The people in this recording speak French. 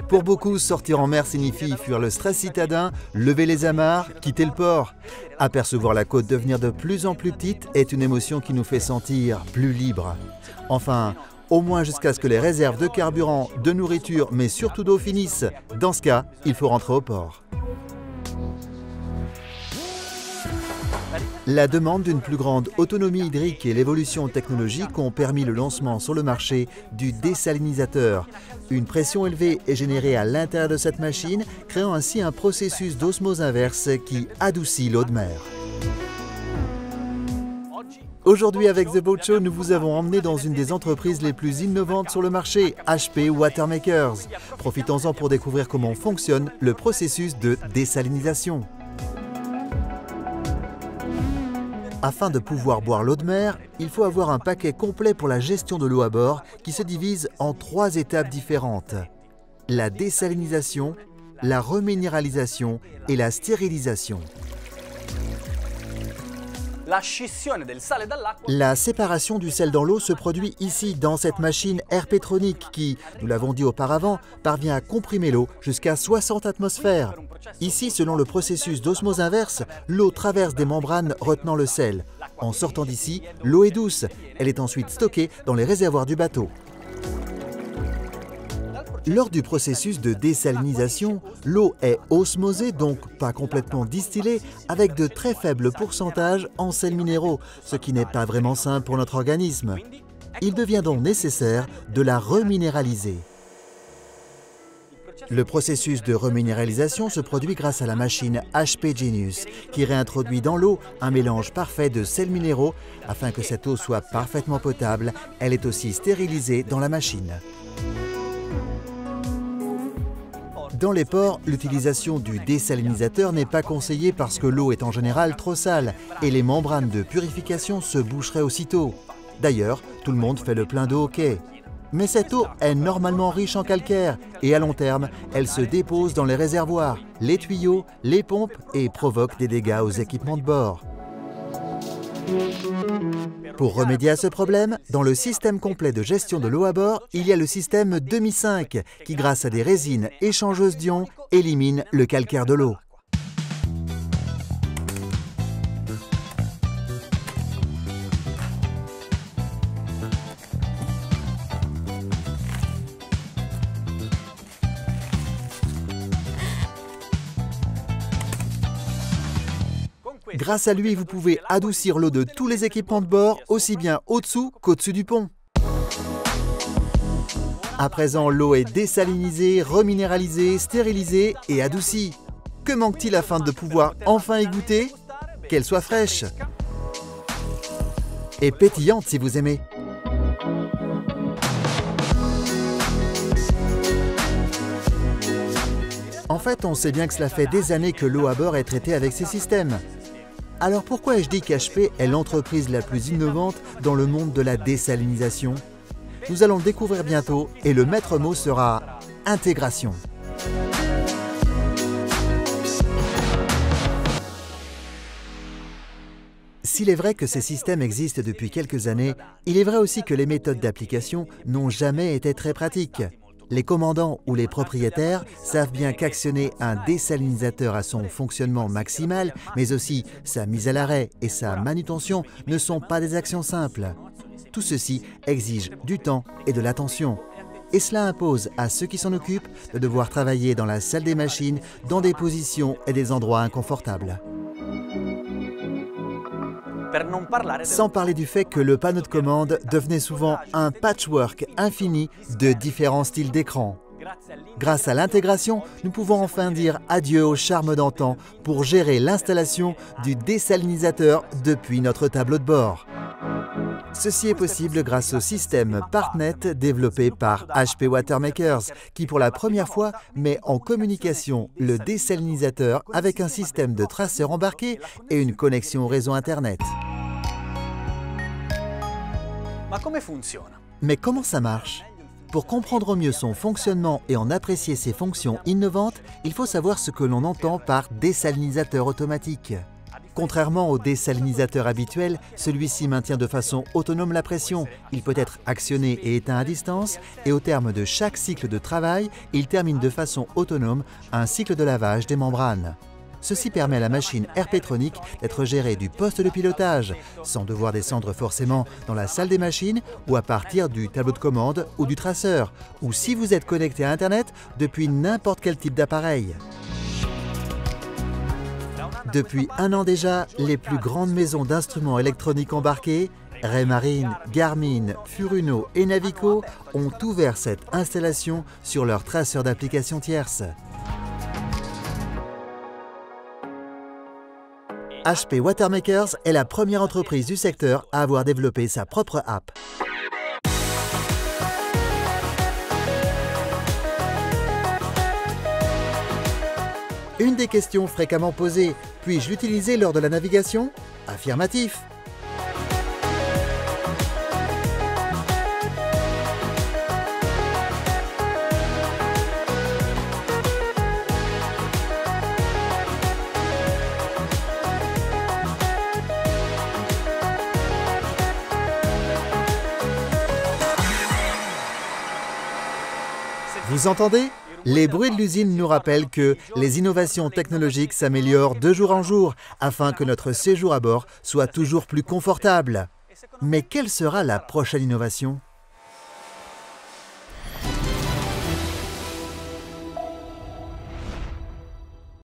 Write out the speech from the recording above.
Pour beaucoup, sortir en mer signifie fuir le stress citadin, lever les amarres, quitter le port. Apercevoir la côte devenir de plus en plus petite est une émotion qui nous fait sentir plus libres. Enfin, au moins jusqu'à ce que les réserves de carburant, de nourriture, mais surtout d'eau finissent. Dans ce cas, il faut rentrer au port. La demande d'une plus grande autonomie hydrique et l'évolution technologique ont permis le lancement sur le marché du désalinisateur. Une pression élevée est générée à l'intérieur de cette machine, créant ainsi un processus d'osmose inverse qui adoucit l'eau de mer. Aujourd'hui, avec The Boat Show, nous vous avons emmené dans une des entreprises les plus innovantes sur le marché, HP Watermakers. Profitons-en pour découvrir comment fonctionne le processus de désalinisation. Afin de pouvoir boire l'eau de mer, il faut avoir un paquet complet pour la gestion de l'eau à bord qui se divise en 3 étapes différentes. La désalinisation, la reminéralisation et la stérilisation. La séparation du sel dans l'eau se produit ici, dans cette machine herpétronique qui, nous l'avons dit auparavant, parvient à comprimer l'eau jusqu'à 60 atmosphères. Ici, selon le processus d'osmose inverse, l'eau traverse des membranes retenant le sel. En sortant d'ici, l'eau est douce. Elle est ensuite stockée dans les réservoirs du bateau. Lors du processus de désalinisation, l'eau est osmosée, donc pas complètement distillée, avec de très faibles pourcentages en sels minéraux, ce qui n'est pas vraiment sain pour notre organisme. Il devient donc nécessaire de la reminéraliser. Le processus de reminéralisation se produit grâce à la machine HP Genius, qui réintroduit dans l'eau un mélange parfait de sels minéraux. Afin que cette eau soit parfaitement potable, elle est aussi stérilisée dans la machine. Dans les ports, l'utilisation du désalinisateur n'est pas conseillée parce que l'eau est en général trop sale et les membranes de purification se boucheraient aussitôt. D'ailleurs, tout le monde fait le plein d'eau au quai. Mais cette eau est normalement riche en calcaire et à long terme, elle se dépose dans les réservoirs, les tuyaux, les pompes et provoque des dégâts aux équipements de bord. Pour remédier à ce problème, dans le système complet de gestion de l'eau à bord, il y a le système demi-5 qui, grâce à des résines échangeuses d'ions, élimine le calcaire de l'eau. Grâce à lui, vous pouvez adoucir l'eau de tous les équipements de bord, aussi bien au-dessous qu'au-dessus du pont. À présent, l'eau est désalinisée, reminéralisée, stérilisée et adoucie. Que manque-t-il afin de pouvoir enfin y goûter? Qu'elle soit fraîche et pétillante si vous aimez. En fait, on sait bien que cela fait des années que l'eau à bord est traitée avec ces systèmes. Alors pourquoi ai-je dit qu'HP est l'entreprise la plus innovante dans le monde de la désalinisation? Nous allons le découvrir bientôt et le maître mot sera intégration. S'il est vrai que ces systèmes existent depuis quelques années, il est vrai aussi que les méthodes d'application n'ont jamais été très pratiques. Les commandants ou les propriétaires savent bien qu'actionner un désalinisateur à son fonctionnement maximal, mais aussi sa mise à l'arrêt et sa manutention ne sont pas des actions simples. Tout ceci exige du temps et de l'attention. Et cela impose à ceux qui s'en occupent de devoir travailler dans la salle des machines, dans des positions et des endroits inconfortables. Sans parler du fait que le panneau de commande devenait souvent un patchwork infini de différents styles d'écran. Grâce à l'intégration, nous pouvons enfin dire adieu au charme d'antan pour gérer l'installation du désalinisateur depuis notre tableau de bord. Ceci est possible grâce au système PartNet développé par HP Watermakers qui pour la première fois met en communication le désalinisateur avec un système de traceur embarqué et une connexion au réseau Internet. Mais comment ça marche? Pour comprendre mieux son fonctionnement et en apprécier ses fonctions innovantes, il faut savoir ce que l'on entend par désalinisateur automatique. Contrairement au désalinisateur habituel, celui-ci maintient de façon autonome la pression. Il peut être actionné et éteint à distance et au terme de chaque cycle de travail, il termine de façon autonome un cycle de lavage des membranes. Ceci permet à la machine Herpetronic d'être gérée du poste de pilotage, sans devoir descendre forcément dans la salle des machines ou à partir du tableau de commande ou du traceur, ou si vous êtes connecté à Internet depuis n'importe quel type d'appareil. Depuis un an déjà, les plus grandes maisons d'instruments électroniques embarqués, Raymarine, Garmin, Furuno et Navico, ont ouvert cette installation sur leur traceur d'applications tierces. HP Watermakers est la première entreprise du secteur à avoir développé sa propre app. Une des questions fréquemment posées, puis-je l'utiliser lors de la navigation? Affirmatif. Vous entendez? Les bruits de l'usine nous rappellent que les innovations technologiques s'améliorent de jour en jour afin que notre séjour à bord soit toujours plus confortable. Mais quelle sera la prochaine innovation?